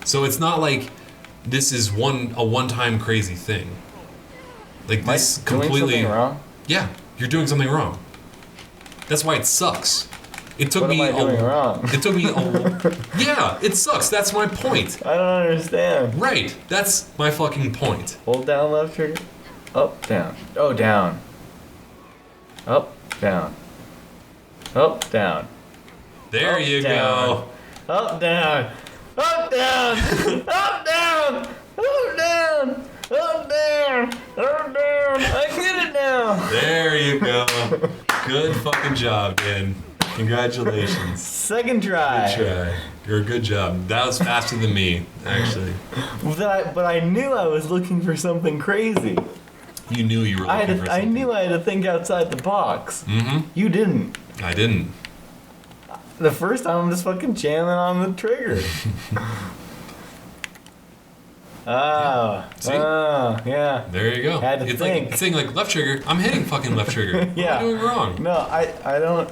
So it's not like this is a one-time crazy thing. Like Am I this doing completely something wrong? Yeah, you're doing something wrong. That's why it sucks. It took What me am I doing wrong? It took me yeah, it sucks. That's my point. I don't understand. Right. That's my fucking point. Hold down left trigger. Up, down. Oh, down. Up, down. Up, down. There Up, you down. go. Up, down. Up, down. Up, down. Up, down. Up, down. Up, down. I get it now. There you go. Good fucking job, Dan. Congratulations. Second try. Good try. You're a good job. That was faster than me, actually. But I knew I was looking for something crazy. You knew you were looking for I something. knew I had to think outside the box. Mm-hmm. You didn't. I didn't. The first time I'm just fucking jamming on the trigger. Oh. See? Oh, yeah. There you go. Had to it's think. like saying like left trigger. I'm hitting fucking left trigger. What Yeah. am I doing wrong? No, I don't.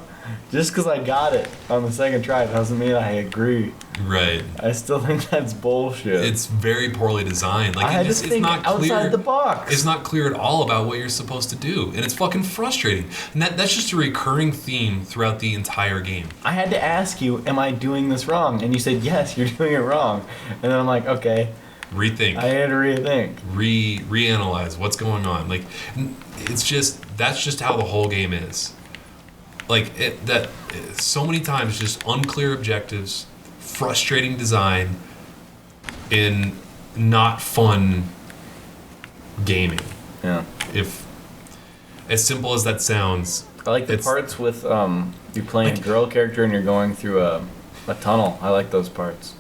Just because I got it on the second try doesn't mean I agree. Right. I still think that's bullshit. It's very poorly designed. Like I had to it's think not outside clear. the box. It's not clear at all about what you're supposed to do, and it's fucking frustrating. And that's just a recurring theme throughout the entire game. I had to ask you, am I doing this wrong? And you said, yes, you're doing it wrong. And then I'm like, okay. Rethink. I had to rethink. Reanalyze what's going on. Like it's just that's just how the whole game is. Like so many times just unclear objectives, frustrating design, in not fun gaming. Yeah. If as simple as that sounds, I like the It's- parts with you playing a girl character and you're going through a tunnel. I like those parts.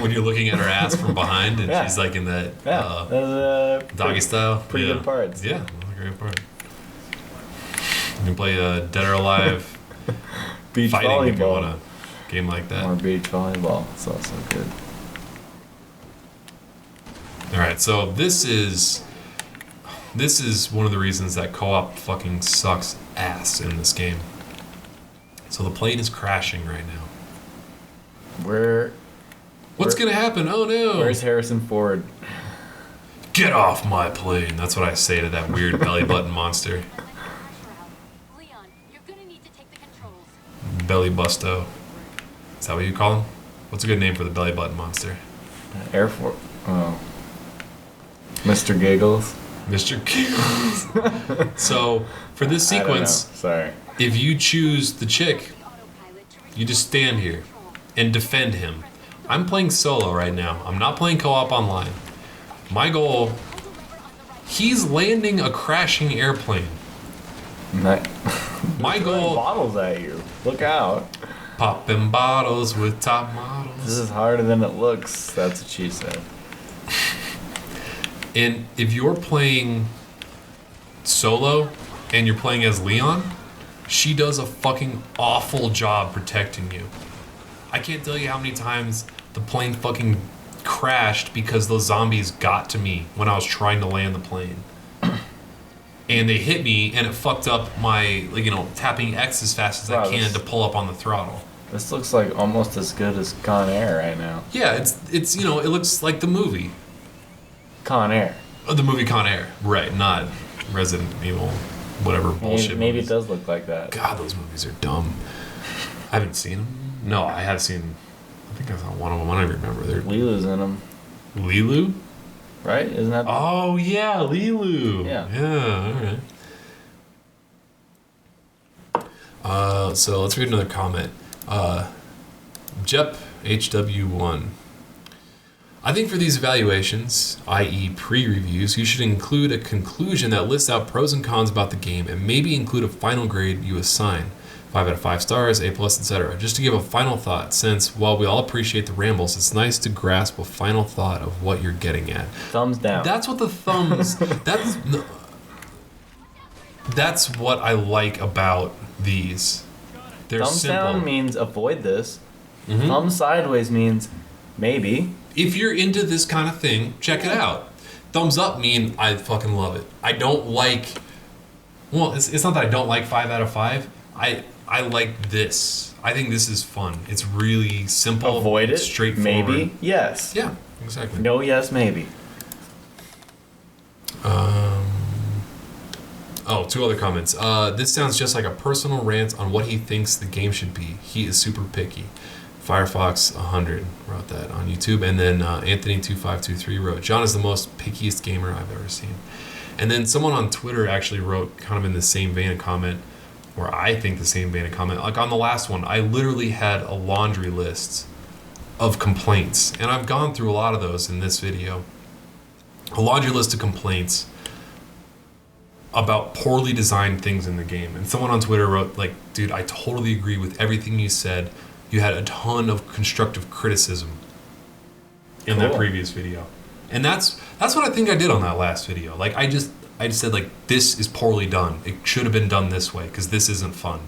when you're looking at her ass from behind and Yeah. she's like in that Yeah, those doggy style. pretty yeah. good parts. Yeah, that's a great part. You can play Dead or Alive beach fighting volleyball. if you want a game like that. Or beach volleyball. It's also good. All right, so this is one of the reasons that co-op fucking sucks ass in this game. So the plane is crashing right now. What's gonna happen? Oh no! Where's Harrison Ford? Get off my plane! That's what I say to that weird belly button monster. Leon, you're gonna need to take the controls. Belly busto. Is that what you call him? What's a good name for the belly button monster? Air Force. Oh. Mr. Giggles. Mr. Giggles. So for this I don't know. sequence, Sorry. if you choose the chick, you just stand here and defend him. I'm playing solo right now. I'm not playing co-op online. My goal, he's landing a crashing airplane. My Throwing goal, bottles at you. Look out. popping bottles with top This models. is harder than it looks. That's what she said. And if you're playing solo and you're playing as Leon, she does a fucking awful job protecting you. I can't tell you how many times the plane fucking crashed because those zombies got to me when I was trying to land the plane. And they hit me and it fucked up my, like, tapping X as fast as I Wow, can this- to pull up on the throttle. This looks like almost as good as Con Air right now. Yeah, it's it looks like the movie. Con Air. The movie Con Air. Right, not Resident Evil, whatever bullshit Maybe it movies. does look like that. God, those movies are dumb. I haven't seen them. No, I have seen. I think I saw one of them. I don't even remember. They're Lilu's in them, Lilu. right? Isn't that? Oh yeah, Lilu. Yeah. Yeah. All right. So let's read another comment. Jep HW1. I think for these evaluations, i.e. pre-reviews, you should include a conclusion that lists out pros and cons about the game and maybe include a final grade you assign. 5 out of 5 stars, A+, etc. Just to give a final thought, since while we all appreciate the rambles, it's nice to grasp a final thought of what you're getting at. Thumbs down. That's what the thumbs. That's what I like about these. They're Thumbs simple. down means avoid this. Mhm. Thumbs sideways means maybe. If you're into this kind of thing, check it out. Thumbs up mean I fucking love it. I don't like. Well, it's not that I don't like 5 out of 5. I like this. I think this is fun. It's really simple. Avoid it. Straightforward. Maybe. Yes. Yeah, exactly. No. Yes. Maybe. Two other comments. This sounds just like a personal rant on what he thinks the game should be. He is super picky. Firefox 100 wrote that on YouTube. And then Anthony2523 wrote, John is the most pickiest gamer I've ever seen. And then someone on Twitter actually wrote kind of in the same vein of comment, or I think the same vein of comment. Like on the last one, I literally had a laundry list of complaints. And I've gone through a lot of those in this video. A laundry list of complaints about poorly designed things in the game. And someone on Twitter wrote, like, dude, I totally agree with everything you said. You had a ton of constructive criticism in that Cool. previous video. And that's what I think I did on that last video. Like, I just said, like, this is poorly done. It should have been done this way, because this isn't fun.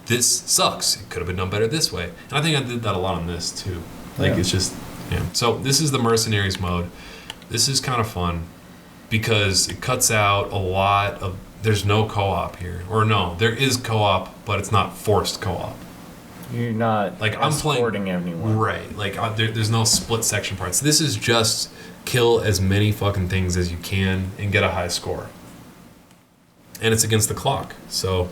This sucks. It could have been done better this way. And I think I did that a lot on this, too. Like, Yeah. it's just, yeah. So this is the Mercenaries mode. This is kind of fun, because it cuts out a lot of... There's no co-op here. Or no, there is co-op, but it's not forced co-op. You're not Like, I'm playing... escorting anyone. Right. Like, there's no split section parts. This is just kill as many fucking things as you can and get a high score. And it's against the clock, so...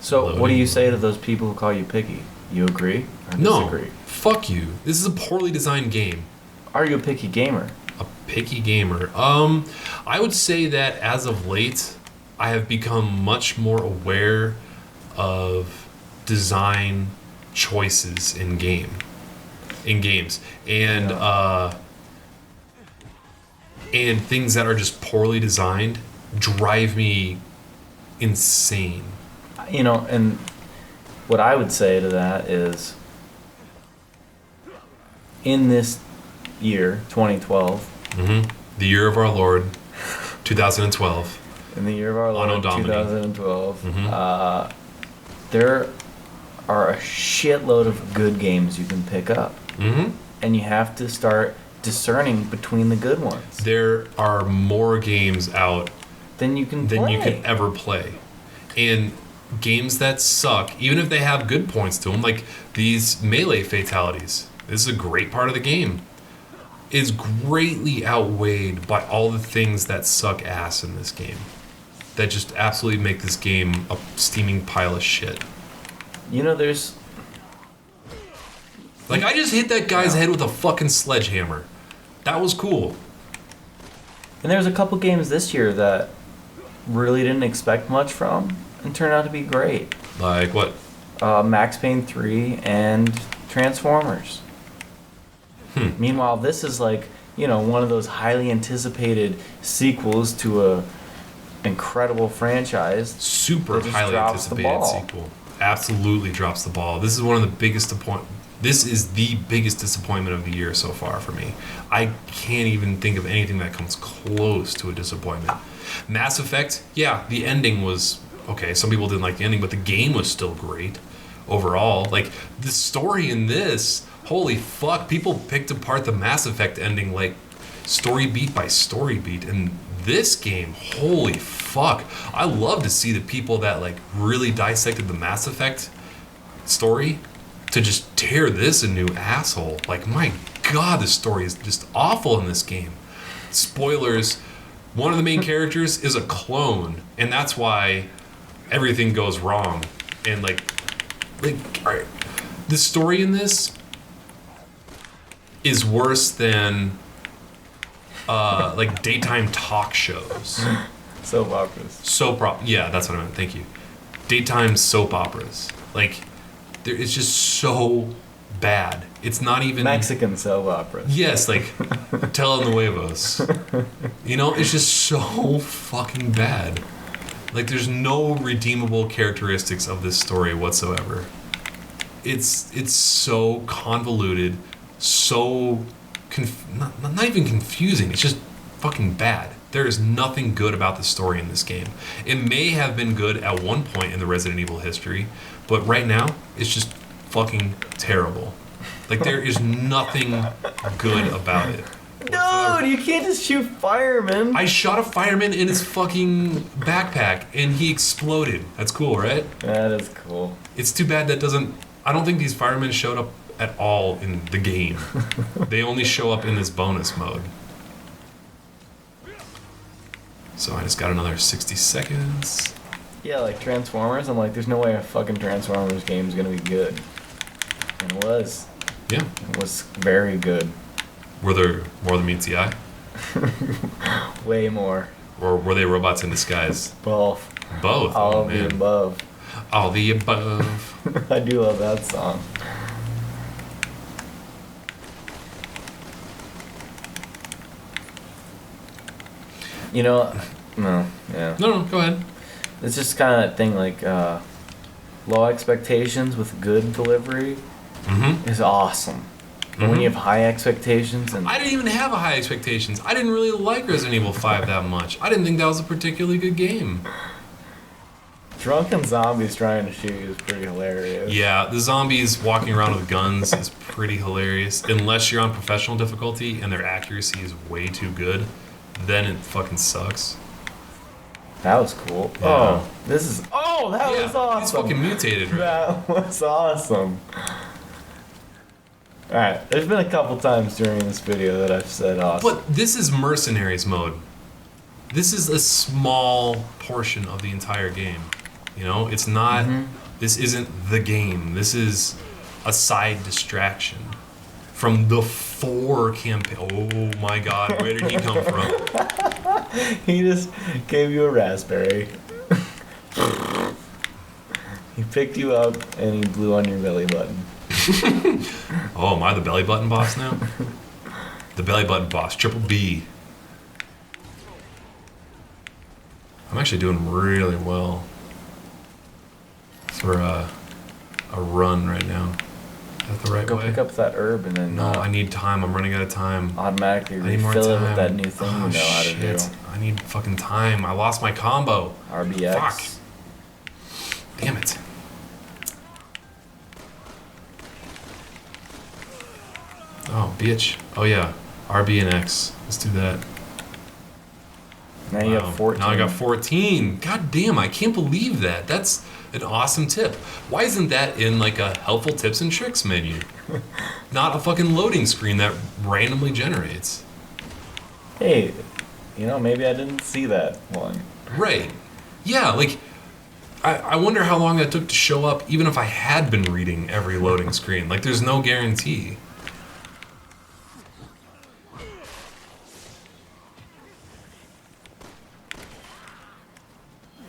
So, what do you say to those people who call you picky? You agree or No, disagree? fuck you. This is a poorly designed game. Are you a picky gamer? A picky gamer. I would say that as of late, I have become much more aware of design choices in games, and and things that are just poorly designed drive me insane. You know, and what I would say to that is, in this year, 2012, The year of our Lord, 2012. in the year of our Lord, Anno Domini. 2012, there are a shitload of good games you can pick up. Mm-hmm. And you have to start discerning between the good ones. There are more games out Then you can than play. you could ever play. And games that suck, even if they have good points to them, like these melee fatalities, this is a great part of the game, is greatly outweighed by all the things that suck ass in this game. That just absolutely make this game a steaming pile of shit. You know, there's... Like, I just hit that guy's head with a fucking sledgehammer. That was cool. And there's a couple games this year that really didn't expect much from and turned out to be great. Like, what? Max Payne 3 and Transformers. Meanwhile, this is like, you know, one of those highly anticipated sequels to a incredible franchise. Super It just highly drops the anticipated ball. sequel. Absolutely drops the ball. This is one of the biggest This is the biggest disappointment of the year so far for me. I can't even think of anything that comes close to a disappointment. Mass Effect, yeah, the ending was okay. Some people didn't like the ending, but the game was still great overall. Like, the story in this, holy fuck, people picked apart the Mass Effect ending like story beat by story beat, and This game, holy fuck. I love to see the people that like really dissected the Mass Effect story to just tear this a new asshole. Like, my god, this story is just awful in this game. Spoilers, one of the main characters is a clone, and that's why everything goes wrong. And like all right, the story in this is worse than like daytime talk shows. Soap operas. Yeah, that's what I meant. Thank you. Daytime soap operas. Like, it's just so bad. It's not even Mexican soap operas. Yes, like telenovelas. You know, it's just so fucking bad. Like, there's no redeemable characteristics of this story whatsoever. It's so convoluted, so not even confusing. It's just fucking bad. There is nothing good about the story in this game. It may have been good at one point in the Resident Evil history, but right now it's just fucking terrible. Like, there is nothing good about it. Dude, you can't just shoot firemen. I shot a fireman in his fucking backpack and he exploded. That's cool, right? That is cool. It's too bad that doesn't... I don't think these firemen showed up at all in the game. They only show up in this bonus mode. So I just got another 60 seconds. Yeah, like Transformers. I'm like, there's no way a fucking Transformers game is gonna be good. And it was. Yeah. It was very good. Were there more than meets the eye? Way more. Or were they robots in disguise? Both. Both. All Oh, of man. the above. All the above. I do love that song. You know, no, yeah. No, go ahead. It's just kind of that thing like low expectations with good delivery Mm-hmm. is awesome. But when you have high expectations and I didn't even have a high expectations. I didn't really like Resident Evil 5 that much. I didn't think that was a particularly good game. drunken zombies trying to shoot you is pretty hilarious. Yeah, the zombies walking around with guns is pretty hilarious. Unless you're on professional difficulty and their accuracy is way too good, then it fucking sucks. That was cool. Yeah. Oh, this is. Oh, that Yeah, was awesome. It's fucking mutated, right? That was awesome. Alright, there's been a couple times during this video that I've said awesome. But this is Mercenaries mode. This is a small portion of the entire game. You know, it's not. This isn't the game. This is a side distraction from the 4 campaign. Oh my god, where did he come from? He just gave you a raspberry. He picked you up and he blew on your belly button. Oh, am I the belly button boss now? The belly button boss, Triple B. I'm actually doing really well for a run right now. Is that the right Go way? pick up that herb and then No, I need time. I'm running out of time. automatically I need more refill it time. with that new thing Oh, you know how to shit. do. I need fucking time. I lost my combo. RBX. Fuck. Damn it. Oh, bitch. Oh, yeah. RB and X. Let's do that. Now you Wow. have 14. Now I got 14. God damn, I can't believe that. That's an awesome tip. Why isn't that in like a helpful tips and tricks menu? Not a fucking loading screen that randomly generates. Hey, you know, maybe I didn't see that one. Right. Yeah, like, I wonder how long that took to show up, even if I had been reading every loading screen. Like, there's no guarantee.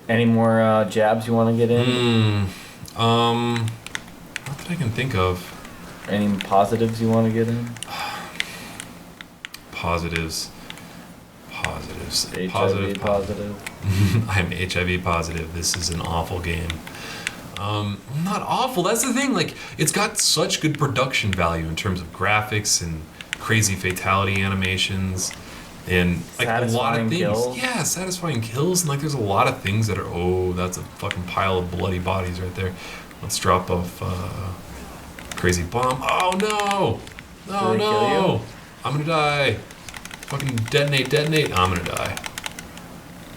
Any more jabs you want to get in? Not that I can think of. Any positives you want to get in? Positives. HIV Positive. positive. I'm HIV positive. This is an awful game. Not awful. That's the thing. Like, it's got such good production value in terms of graphics and crazy fatality animations, and like a lot Satisfying of things. kills. Yeah, satisfying kills. And like, there's a lot of things that are. Oh, that's a fucking pile of bloody bodies right there. Let's drop off crazy bomb. Oh no! Oh Did they kill no! you? I'm gonna die. Fucking detonate. I'm gonna die.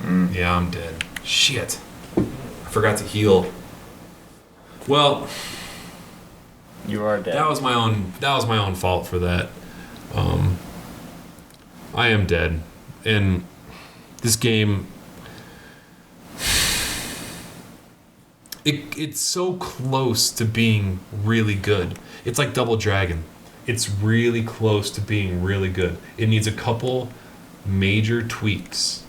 Yeah, I'm dead. Shit. I forgot to heal. Well, You are dead. that was my own fault for that. I am dead. And this game, it's so close to being really good. It's like Double Dragon. It's really close to being really good. It needs a couple major tweaks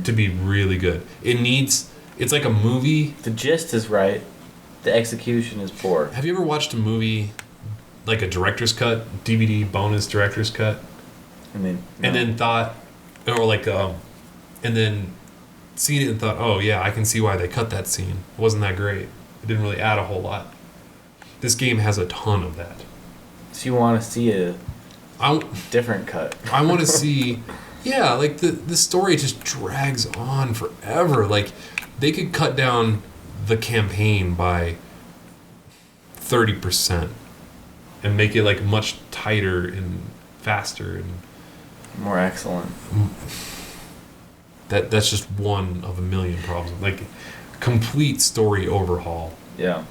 to be really good. It's like a movie. The gist is right. The execution is poor. Have you ever watched a movie like a director's cut, DVD bonus director's cut? I mean, And then thought, or like, and then seen it and thought, oh yeah, I can see why they cut that scene. It wasn't that great. It didn't really add a whole lot. This game has a ton of that. so you want to see a I different cut. want to see, yeah, like the story just drags on forever. Like they could cut down the campaign by 30% and make it like much tighter and faster, and More excellent. that's just one of a million problems. Like complete story overhaul. Yeah.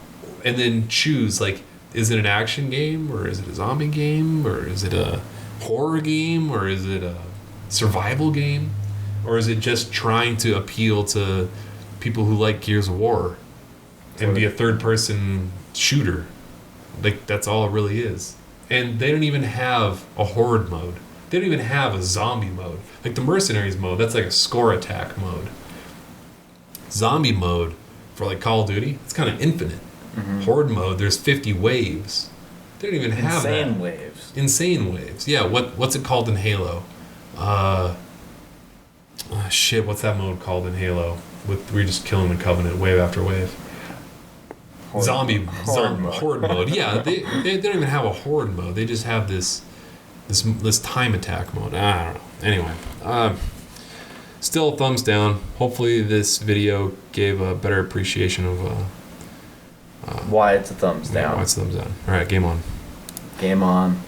And then choose, like, is it an action game, or is it a zombie game, or is it a horror game, or is it a survival game, or is it just trying to appeal to people who like Gears of War and be a third person shooter? Like that's all it really is. And they don't even have a horde mode. They don't even have a zombie mode. Like the mercenaries mode, that's like a score attack mode. Zombie mode for like Call of Duty, it's kind of infinite. Horde mode, there's 50 waves. They don't even have Insane that. waves. Insane waves. Yeah, what's it called in Halo? Shit, what's that mode called in Halo? We're just killing the Covenant wave after wave. Horde mode. Yeah, they don't even have a horde mode. They just have this time attack mode. I don't know. Anyway, still thumbs down. Hopefully this video gave a better appreciation of Why it's a thumbs why down. it's thumbs down. All right, game on. Game on.